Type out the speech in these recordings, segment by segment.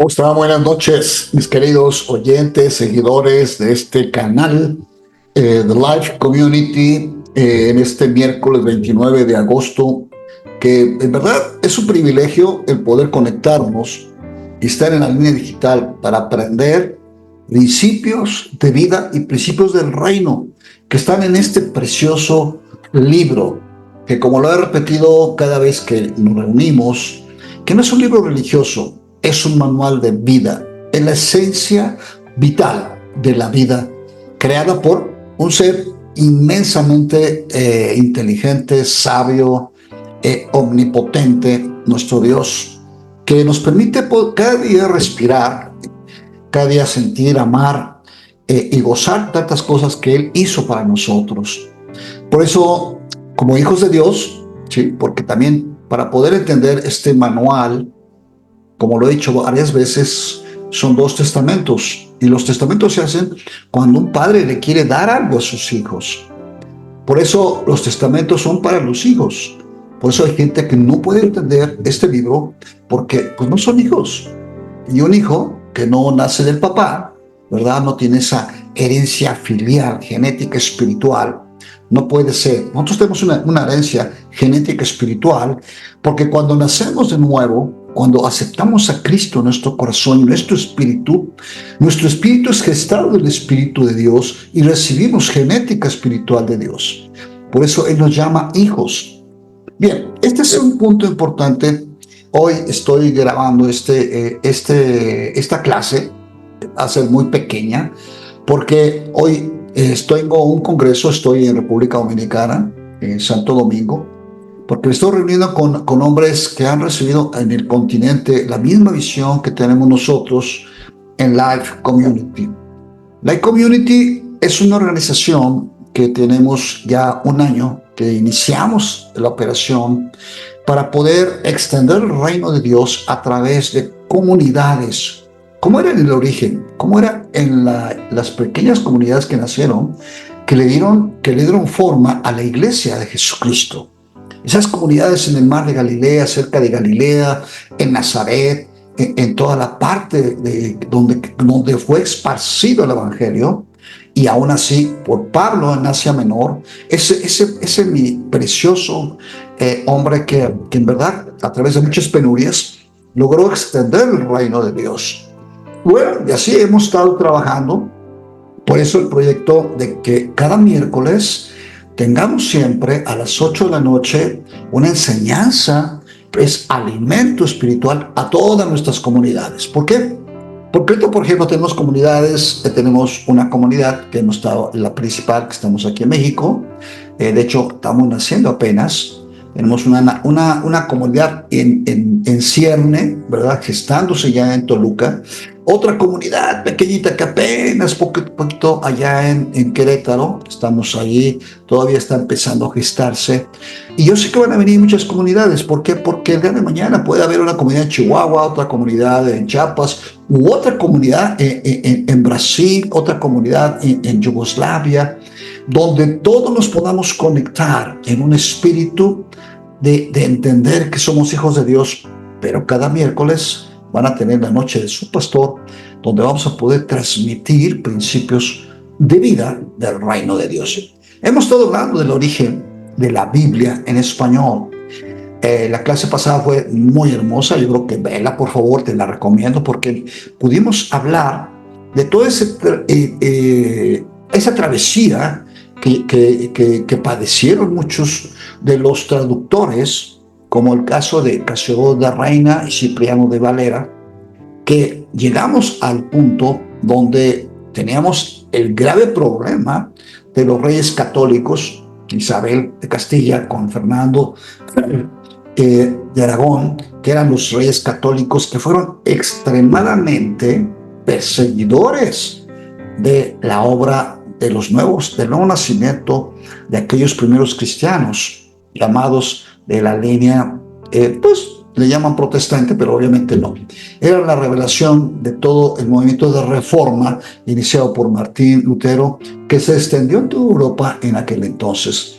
¿Cómo están? Buenas noches, mis queridos oyentes, seguidores de este canal, The Life Community, en este miércoles 29 de agosto, que en verdad es un privilegio el poder conectarnos y estar en la línea digital para aprender principios de vida y principios del reino que están en este precioso libro, que como lo he repetido cada vez que nos reunimos, que no es un libro religioso, es un manual de vida, es la esencia vital de la vida, creada por un ser inmensamente inteligente, sabio, omnipotente, nuestro Dios, que nos permite cada día respirar, cada día sentir, amar y gozar tantas cosas que Él hizo para nosotros. Por eso, como hijos de Dios, ¿sí? Porque también para poder entender este manual, como lo he dicho varias veces, son dos testamentos. Y los testamentos se hacen cuando un padre le quiere dar algo a sus hijos. Por eso los testamentos son para los hijos. Por eso hay gente que no puede entender este libro porque pues, no son hijos. Y un hijo que no nace del papá, ¿verdad? No tiene esa herencia filial, genética, espiritual. No puede ser. Nosotros tenemos una herencia genética espiritual porque cuando nacemos de nuevo, cuando aceptamos a Cristo en nuestro corazón y nuestro espíritu es gestado del Espíritu de Dios y recibimos genética espiritual de Dios. Por eso Él nos llama hijos. Bien, este es un punto importante. Hoy estoy grabando esta clase, va a ser muy pequeña, porque hoy tengo un congreso, estoy en República Dominicana, en Santo Domingo, porque me estoy reuniendo con hombres que han recibido en el continente la misma visión que tenemos nosotros en Life Community. Life Community es una organización que tenemos ya un año que iniciamos la operación para poder extender el reino de Dios a través de comunidades. ¿Cómo era en el origen? ¿Cómo era en las pequeñas comunidades que nacieron, que le dieron forma a la iglesia de Jesucristo? Esas comunidades en el mar de Galilea, cerca de Galilea, en Nazaret, en toda la parte donde fue esparcido el evangelio, y aún así por Pablo en Asia Menor, ese mi precioso hombre que en verdad a través de muchas penurias logró extender el reino de Dios. Bueno, y así hemos estado trabajando. Por eso el proyecto de que cada miércoles tengamos siempre a las 8 de la noche una enseñanza, es alimento espiritual a todas nuestras comunidades. ¿Por qué? Porque ahorita, por ejemplo, tenemos comunidades, tenemos una comunidad que hemos estado, la principal, que estamos aquí en México. De hecho, estamos naciendo apenas. Tenemos una comunidad en cierne, ¿verdad? Gestándose ya en Toluca. Otra comunidad pequeñita que apenas poquito allá en Querétaro. Estamos allí, todavía está empezando a gestarse. Y yo sé que van a venir muchas comunidades. ¿Por qué? Porque el día de mañana puede haber una comunidad en Chihuahua, otra comunidad en Chiapas, u otra comunidad en Brasil, otra comunidad en Yugoslavia, donde todos nos podamos conectar en un espíritu de entender que somos hijos de Dios, pero cada miércoles van a tener la noche de su pastor, donde vamos a poder transmitir principios de vida del reino de Dios. Hemos estado hablando del origen de la Biblia en español. La clase pasada fue muy hermosa, yo creo que vela, por favor, te la recomiendo, porque pudimos hablar de toda esa travesía que padecieron muchos de los traductores, como el caso de Casiodoro de Reina y Cipriano de Valera, que llegamos al punto donde teníamos el grave problema de los reyes católicos, Isabel de Castilla con Fernando de Aragón, que eran los reyes católicos que fueron extremadamente perseguidores de la obra del nuevo nacimiento de aquellos primeros cristianos, llamados de la línea, pues le llaman protestante, pero obviamente no. Era la revelación de todo el movimiento de reforma iniciado por Martín Lutero, que se extendió en toda Europa en aquel entonces.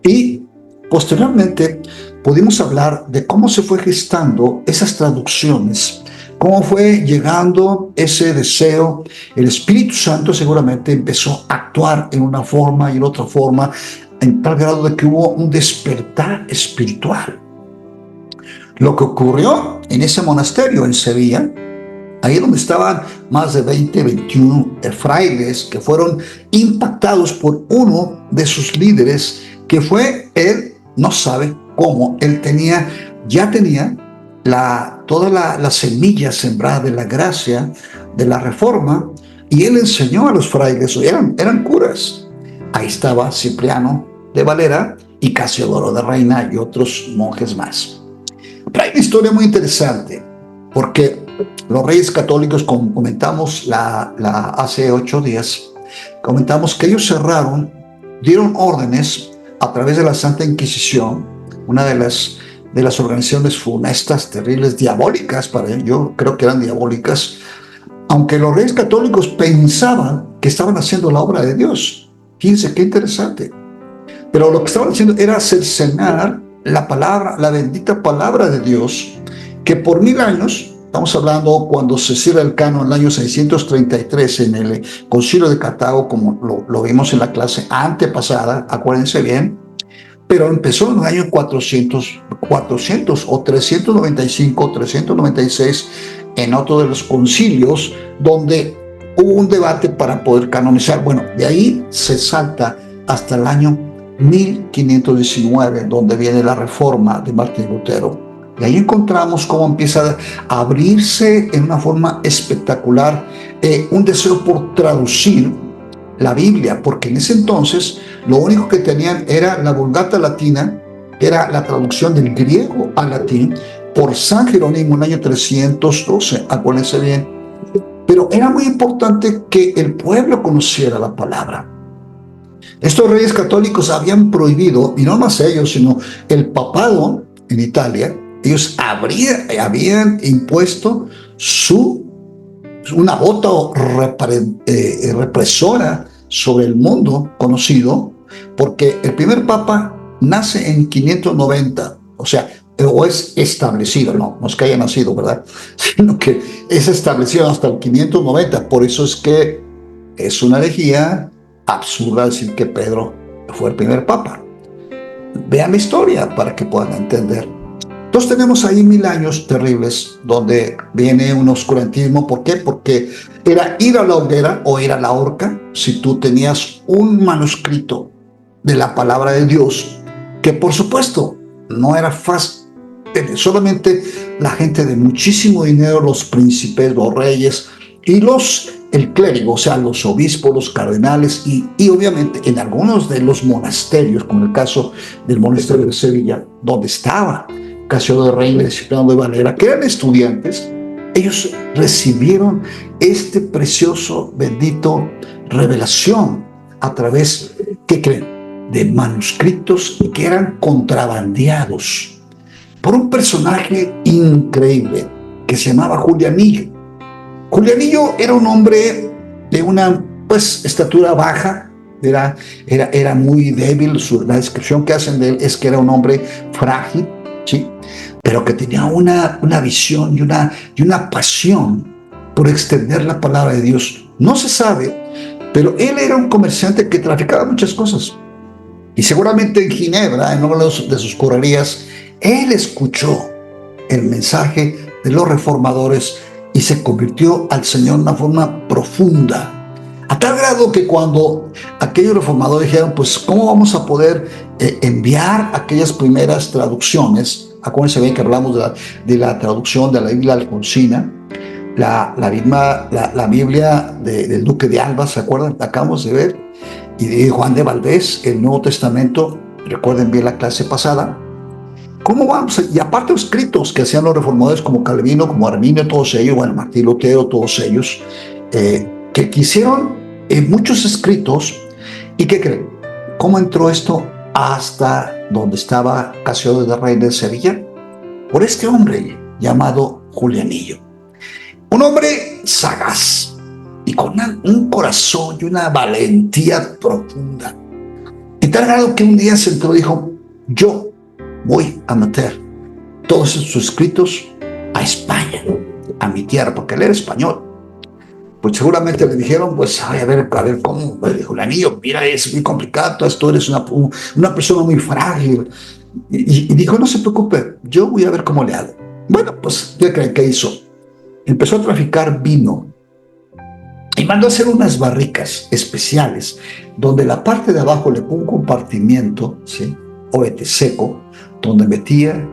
Y posteriormente pudimos hablar de cómo se fue gestando esas traducciones cómo fue llegando ese deseo. El Espíritu Santo seguramente empezó a actuar en una forma y en otra forma, en tal grado de que hubo un despertar espiritual. Lo que ocurrió en ese monasterio en Sevilla, ahí donde estaban más de 21 frailes que fueron impactados por uno de sus líderes, que fue él, no sabe cómo, él ya tenía toda la semilla sembrada de la gracia, de la reforma, y él enseñó a los frailes, eran curas. Ahí estaba Cipriano de Valera y Casiodoro de Reina y otros monjes más. Pero hay una historia muy interesante, porque los reyes católicos, como comentamos hace 8 días, comentamos que ellos dieron órdenes a través de la Santa Inquisición, una de las organizaciones funestas, terribles, diabólicas para ellos, yo creo que eran diabólicas, aunque los reyes católicos pensaban que estaban haciendo la obra de Dios. Fíjense qué interesante. Pero lo que estaban haciendo era cercenar la palabra, la bendita palabra de Dios, que por 1000 años, estamos hablando cuando se cierra el canon en el año 633 en el Concilio de Cartago, como lo vimos en la clase antepasada, acuérdense bien, pero empezó en el año 400 o 395, 396, en otro de los concilios, donde hubo un debate para poder canonizar. Bueno, de ahí se salta hasta el año 1519, donde viene la reforma de Martín Lutero. Y ahí encontramos cómo empieza a abrirse en una forma espectacular un deseo por traducir la Biblia, porque en ese entonces lo único que tenían era la Vulgata Latina, que era la traducción del griego al latín por San Jerónimo en el año 312, acuérdense bien. Pero era muy importante que el pueblo conociera la palabra. Estos reyes católicos habían prohibido, y no más ellos, sino el papado en Italia, ellos habían impuesto una bota represora sobre el mundo conocido, porque el primer papa nace en 590, o sea, o es establecido, no es que haya nacido, ¿verdad? Sino que es establecido hasta el 590, por eso es que es una herejía absurda decir que Pedro fue el primer papa. Vean la historia para que puedan entender. Entonces tenemos ahí 1000 años terribles donde viene un oscurantismo. ¿Por qué? Porque era ir a la hoguera o ir a la horca si tú tenías un manuscrito de la palabra de Dios, que por supuesto no era fácil. Solamente la gente de muchísimo dinero, los príncipes, los reyes y el clérigo, o sea, los obispos, los cardenales y obviamente en algunos de los monasterios, como el caso del monasterio de Sevilla, donde estaba Casiodoro de Reina y Cipriano de Valera, que eran estudiantes, ellos recibieron este precioso, bendito revelación a través, ¿qué creen?, de manuscritos que eran contrabandeados por un personaje increíble que se llamaba Julianillo. Julianillo era un hombre de una estatura baja, era muy débil. La descripción que hacen de él es que era un hombre frágil, ¿sí?, pero que tenía una visión y una pasión por extender la palabra de Dios. No se sabe, pero él era un comerciante que traficaba muchas cosas. Y seguramente en Ginebra, en una de sus correrías, él escuchó el mensaje de los reformadores y se convirtió al Señor de una forma profunda. A tal grado que cuando aquellos reformadores dijeron, pues, ¿cómo vamos a poder enviar aquellas primeras traducciones? Acuérdense bien que hablamos de la traducción de la Biblia alfonsina, la Biblia del Duque de Alba, ¿se acuerdan? La acabamos de ver. Y de Juan de Valdés, el Nuevo Testamento, recuerden bien la clase pasada. ¿Cómo vamos? Y aparte los escritos que hacían los reformadores como Calvino, como Arminio, todos ellos, bueno, Martín Lutero, todos ellos, que hicieron muchos escritos. ¿Y qué creen? ¿Cómo entró esto hasta donde estaba Casiodoro de Reina de Sevilla? Por este hombre llamado Julianillo. Un hombre sagaz y con un corazón y una valentía profunda. Y tal grado que un día se entró y dijo, yo voy a meter todos sus escritos a España. a mi tierra, porque él era español. Pues seguramente le dijeron, pues, ay, a ver cómo. Le dijo el anillo, mira, es muy complicado, tú eres una persona muy frágil. Y dijo, no se preocupe, yo voy a ver cómo le hago. Bueno, pues, ¿qué creen que hizo? Empezó a traficar vino y mandó a hacer unas barricas especiales donde la parte de abajo le puso un compartimiento, ¿sí? Oete seco, donde metía,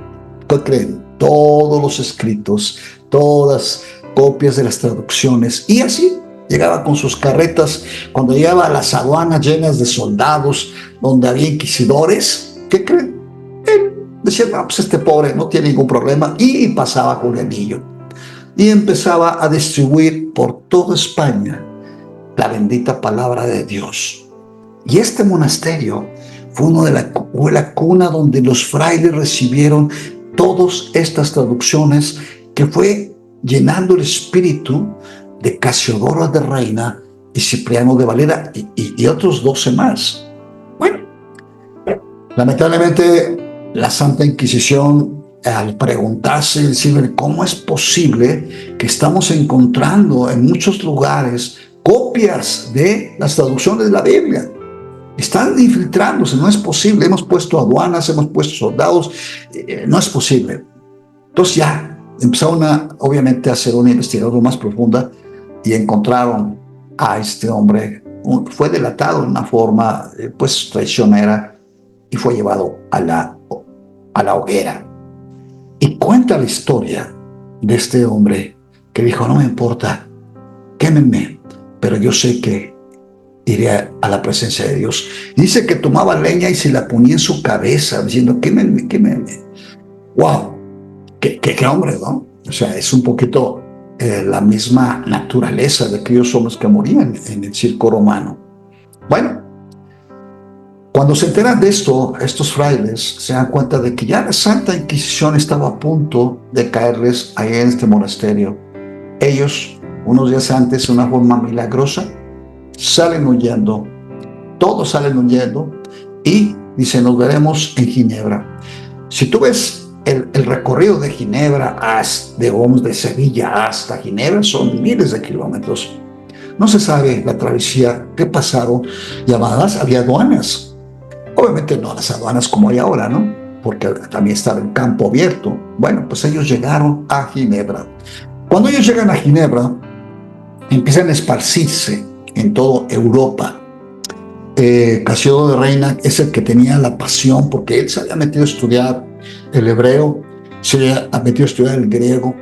¿qué creen? Todos los escritos, todas copias de las traducciones, y así llegaba con sus carretas. Cuando llegaba a las aduanas llenas de soldados, donde había inquisidores, ¿qué creen? Él decía, no, pues este pobre no tiene ningún problema, y pasaba con el anillo y empezaba a distribuir por toda España la bendita palabra de Dios. Y este monasterio fue la cuna donde los frailes recibieron todas estas traducciones, que fue llenando el espíritu de Casiodoro de Reina y Cipriano de Valera y otros 12 más. Bueno, lamentablemente la Santa Inquisición, al preguntarse, decir, ¿cómo es posible que estamos encontrando en muchos lugares copias de las traducciones de la Biblia? Están infiltrándose, no es posible. Hemos puesto aduanas, hemos puesto soldados, no es posible. Entonces ya empezaron obviamente a hacer una investigación más profunda y encontraron a este hombre. Fue delatado de una forma pues traicionera y fue llevado a la hoguera. Y cuenta la historia de este hombre que dijo, no me importa, quémenme, pero yo sé que iré a la presencia de Dios. Dice que tomaba leña y se la ponía en su cabeza, diciendo, quémenme, quémenme. ¡Wow! ¿Qué hombre, ¿no? O sea, es un poquito la misma naturaleza de aquellos hombres que morían en el circo romano. Bueno, cuando se enteran de esto, estos frailes se dan cuenta de que ya la Santa Inquisición estaba a punto de caerles ahí en este monasterio. Ellos, unos días antes, de una forma milagrosa, salen huyendo, todos salen huyendo y dicen, nos veremos en Ginebra. Si tú ves el recorrido de Ginebra, de Sevilla hasta Ginebra, son miles de kilómetros. No se sabe la travesía que pasaron, llamadas, había aduanas. Obviamente no las aduanas como hay ahora, ¿no? Porque también estaba el campo abierto. Bueno, pues ellos llegaron a Ginebra. Cuando ellos llegan a Ginebra, empiezan a esparcirse en toda Europa. Casiodoro de Reina es el que tenía la pasión, porque él se había metido a estudiar el hebreo, se había metido a estudiar el griego,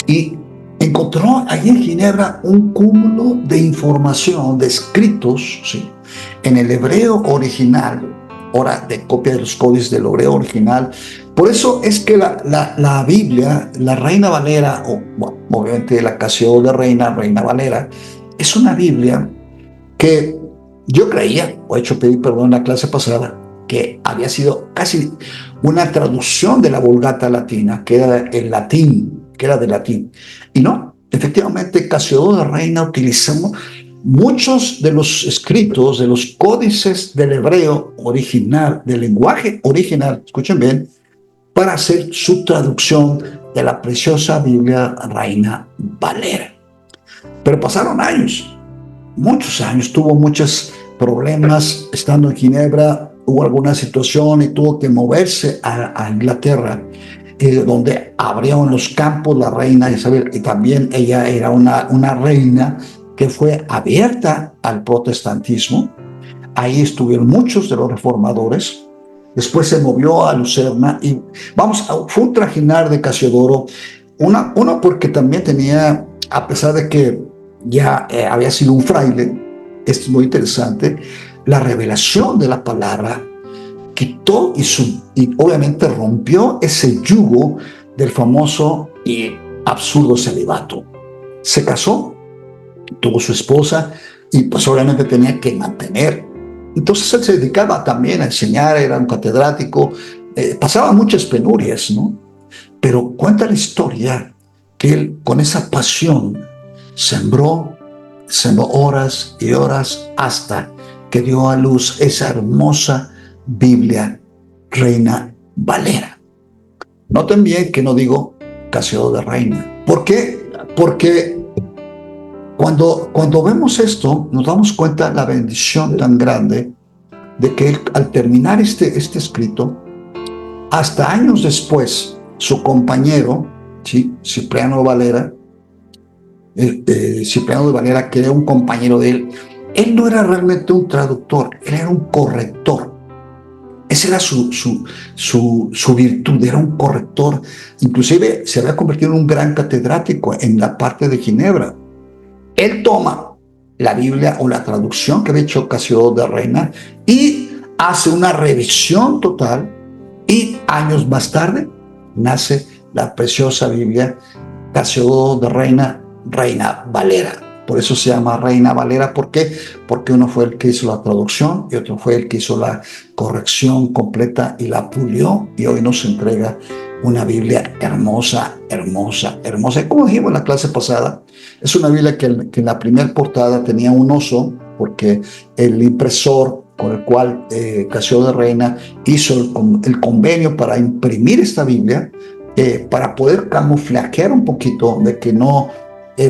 y encontró allí en Ginebra un cúmulo de información, de escritos, ¿sí?, en el hebreo original, ahora de copia de los códices del hebreo original. Por eso es que la Biblia, la Reina Valera, o bueno, obviamente la Casiodoro de Reina, Reina Valera, es una Biblia que yo creía, o he hecho pedir perdón en la clase pasada, que había sido casi una traducción de la Vulgata latina, que era el latín, que era de latín. Y no, efectivamente, Casiodoro de Reina utilizó muchos de los escritos, de los códices del hebreo original, del lenguaje original, escuchen bien, para hacer su traducción de la preciosa Biblia Reina Valera. Pero pasaron años, muchos años, tuvo muchos problemas estando en Ginebra, hubo alguna situación y tuvo que moverse a Inglaterra, donde abrieron los campos la reina Isabel, y también ella era una reina que fue abierta al protestantismo. Ahí estuvieron muchos de los reformadores. Después se movió a Lucerna y fue un trajinar de Casiodoro, uno porque también tenía, a pesar de que ya había sido un fraile, esto es muy interesante, la revelación de la palabra quitó y obviamente rompió ese yugo del famoso y absurdo celibato. Se casó, tuvo su esposa y pues obviamente tenía que mantener. Entonces él se dedicaba también a enseñar, era un catedrático, pasaba muchas penurias, ¿no? Pero cuenta la historia que él con esa pasión sembró horas y horas hasta que dio a luz esa hermosa Biblia Reina Valera. Noten bien que no digo Casiodoro de Reina. ¿Por qué? Porque cuando vemos esto, nos damos cuenta de la bendición tan grande de que él, al terminar este escrito, hasta años después, su compañero, ¿sí? Cipriano de Valera, que era un compañero de él no era realmente un traductor, él era un corrector. Esa era su virtud, era un corrector. Inclusive se había convertido en un gran catedrático en la parte de Ginebra. Él toma la Biblia o la traducción que había hecho Casiodoro de Reina y hace una revisión total, y años más tarde nace la preciosa Biblia Casiodoro de Reina, Reina Valera. Por eso se llama Reina Valera. ¿Por qué? Porque uno fue el que hizo la traducción y otro fue el que hizo la corrección completa y la pulió, y hoy nos entrega una Biblia hermosa, hermosa, hermosa. Y como dijimos en la clase pasada, es una Biblia que en la primera portada tenía un oso, porque el impresor con el cual Casiodoro de Reina hizo el convenio para imprimir esta Biblia, para poder camuflajear un poquito de que no...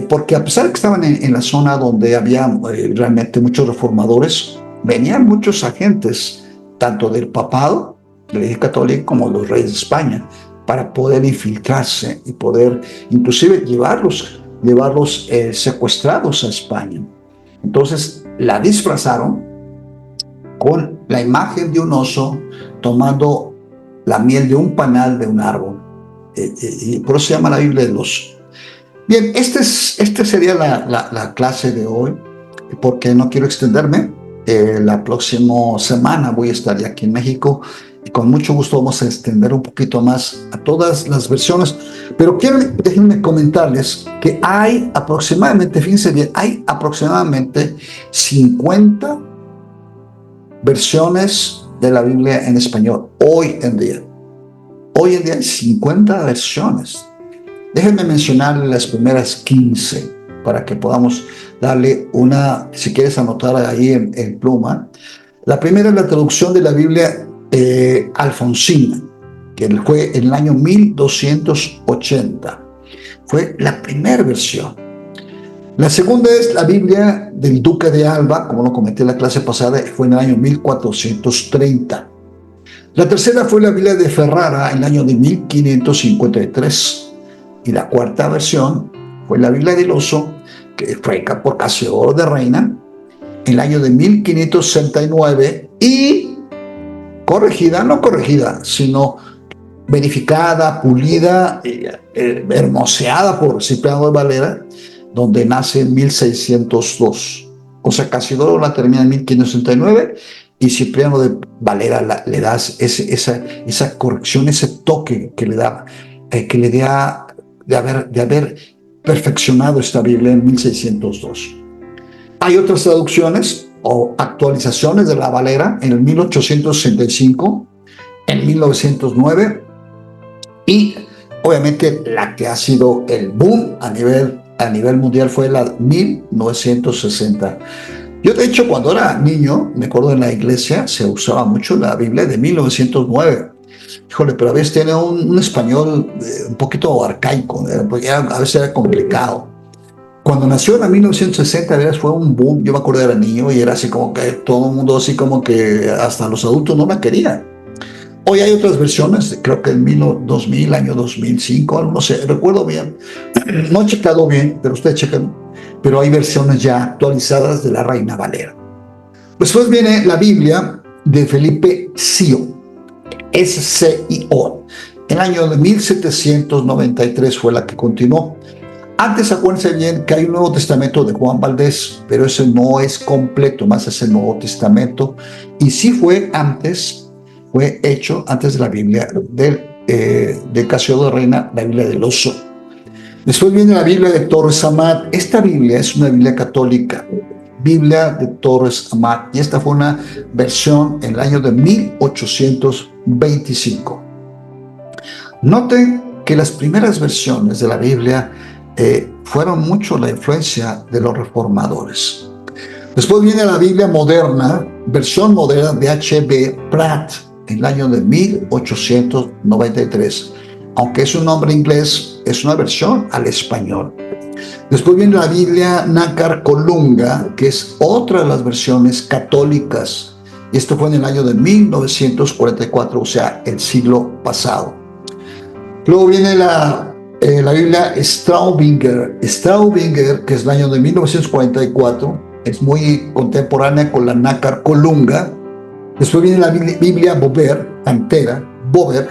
porque a pesar de que estaban en la zona donde había realmente muchos reformadores, venían muchos agentes, tanto del papado, de la Iglesia Católica, como los reyes de España, para poder infiltrarse y poder inclusive llevarlos secuestrados a España. Entonces la disfrazaron con la imagen de un oso tomando la miel de un panal de un árbol. Y por eso se llama la Biblia del oso. Bien, esta sería la clase de hoy, porque no quiero extenderme. La próxima semana voy a estar ya aquí en México y con mucho gusto vamos a extender un poquito más a todas las versiones. Pero déjenme comentarles que hay aproximadamente, fíjense bien, hay aproximadamente 50 versiones de la Biblia en español hoy en día. Hoy en día hay 50 versiones. Déjenme mencionar las primeras 15 para que podamos darle una, si quieres anotar ahí en pluma. La primera es la traducción de la Biblia alfonsina, que fue en el año 1280. Fue la primera versión. La segunda es la Biblia del Duque de Alba, como lo comenté en la clase pasada, fue en el año 1430. La tercera fue la Biblia de Ferrara en el año de 1553. Y la cuarta versión fue la Biblia del oso, que fue por Casiodoro de Reina, en el año de 1569, y no corregida, sino verificada, pulida, hermoseada por Cipriano de Valera, donde nace en 1602. O sea, Casiodoro la termina en 1569 y Cipriano de Valera le da esa corrección, ese toque que le da, de haber perfeccionado esta Biblia en 1602. Hay otras traducciones o actualizaciones de la Valera en el 1865, en 1909, y obviamente la que ha sido el boom a nivel mundial fue la 1960. Yo, de hecho, cuando era niño, me acuerdo en la iglesia se usaba mucho la Biblia de 1909. Híjole, pero a veces tiene un español un poquito arcaico, porque a veces era complicado. Cuando nació en 1960, a veces fue un boom. Yo me acuerdo, era niño y era así como que todo el mundo, así como que hasta los adultos no la querían. Hoy hay otras versiones, creo que en 2000, año 2005, no sé, recuerdo bien. No he checado bien, pero ustedes chequen. Pero hay versiones ya actualizadas de la Reina Valera. Después viene la Biblia de Felipe Scio. SCIO. En el año de 1793 fue la que continuó. Antes, acuérdense bien que hay un Nuevo Testamento de Juan Valdés, pero ese no es completo, más es el Nuevo Testamento. Y sí fue hecho antes de la Biblia de Casiodoro de Reina, la Biblia del oso. Después viene la Biblia de Torres Amat. Esta Biblia es una Biblia católica. Biblia de Torres Amat, y esta fue una versión en el año de 1825. Noten que las primeras versiones de la Biblia fueron mucho la influencia de los reformadores. Después viene la Biblia moderna, versión moderna de H.B. Pratt, en el año de 1893. Aunque es un nombre inglés, es una versión al español. Después viene la Biblia Nácar Colunga, que es otra de las versiones católicas. Y esto fue en el año de 1944, o sea, el siglo pasado. Luego viene la Biblia Straubinger, que es el año de 1944, es muy contemporánea con la Nácar Colunga. Después viene la Biblia Bober,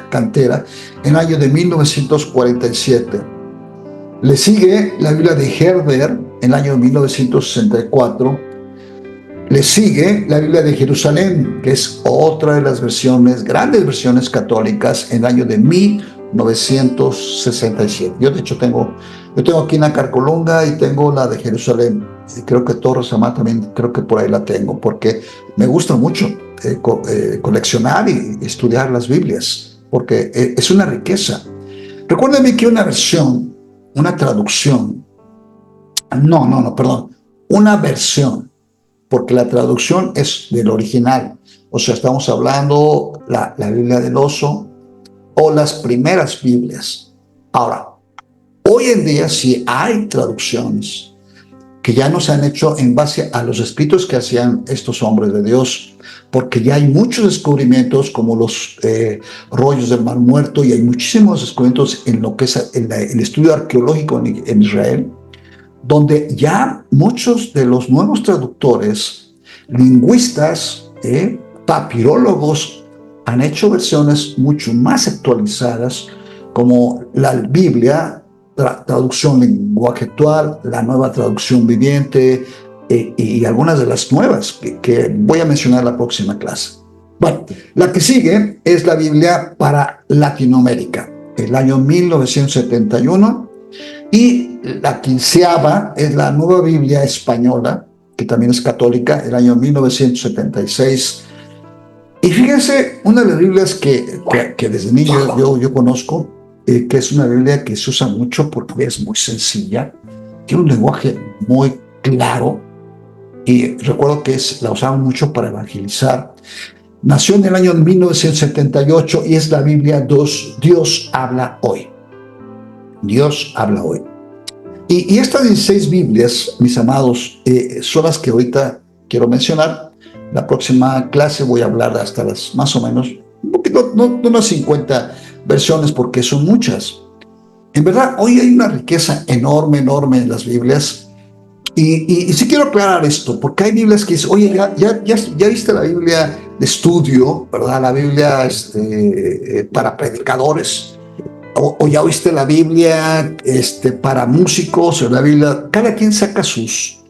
Cantera, en el año de 1947. Le sigue la Biblia de Herder, en el año de 1964. Le sigue la Biblia de Jerusalén, que es otra de las grandes versiones católicas, en el año de 1967. Yo de hecho tengo aquí Nácar Colunga y tengo la de Jerusalén. Y creo que Torres Amá también, creo que por ahí la tengo, porque me gusta mucho coleccionar y estudiar las Biblias, porque es una riqueza. Recuérdenme que una versión, una traducción, una versión, porque la traducción es del original. O sea, estamos hablando la Biblia del Oso o las primeras Biblias. Ahora, hoy en día sí hay traducciones que ya no se han hecho en base a los escritos que hacían estos hombres de Dios, porque ya hay muchos descubrimientos como los rollos del Mar Muerto, y hay muchísimos descubrimientos en lo que es el estudio arqueológico en Israel, donde ya muchos de los nuevos traductores, lingüistas, papirólogos, han hecho versiones mucho más actualizadas, como la Biblia, traducción lenguaje actual, la nueva traducción viviente, y algunas de las nuevas que voy a mencionar en la próxima clase. Bueno, la que sigue es la Biblia para Latinoamérica, el año 1971, y la 15ª es la Nueva Biblia Española, que también es católica, el año 1976. Y fíjense, una de las Biblias que desde niño yo conozco, que es una Biblia que se usa mucho porque es muy sencilla, tiene un lenguaje muy claro, y recuerdo que la usaban mucho para evangelizar. Nació en el año 1978 y es la Biblia Dios habla hoy. Dios habla hoy. Y estas 16 Biblias, mis amados, son las que ahorita quiero mencionar. La próxima clase voy a hablar hasta las más o menos, no unas 50 versiones, porque son muchas. En verdad, hoy hay una riqueza enorme en las Biblias. Y sí quiero aclarar esto, porque hay Biblias que dicen, oye, ya viste la Biblia de estudio, ¿verdad? La Biblia para predicadores, o ya viste la Biblia para músicos, o la Biblia, cada quien saca sus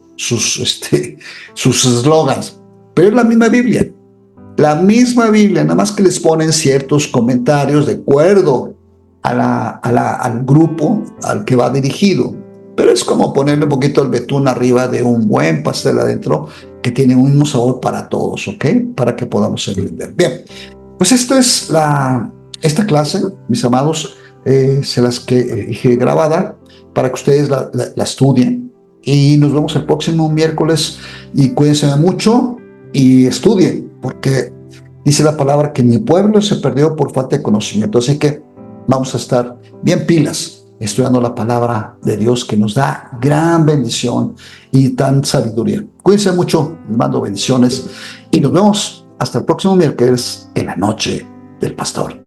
eslogans, pero es la misma Biblia. La misma Biblia, nada más que les ponen ciertos comentarios de acuerdo al grupo al que va dirigido. Pero es como ponerle un poquito el betún arriba de un buen pastel adentro, que tiene un mismo sabor para todos, ¿ok? Para que podamos entender. Bien, pues esta es esta clase, mis amados, se las que dije grabada para que ustedes la estudien. Y nos vemos el próximo miércoles, y cuídense mucho y estudien, porque dice la palabra que mi pueblo se perdió por falta de conocimiento. Así que vamos a estar bien pilas estudiando la palabra de Dios, que nos da gran bendición y tan sabiduría. Cuídense mucho, les mando bendiciones y nos vemos hasta el próximo miércoles en la noche del pastor.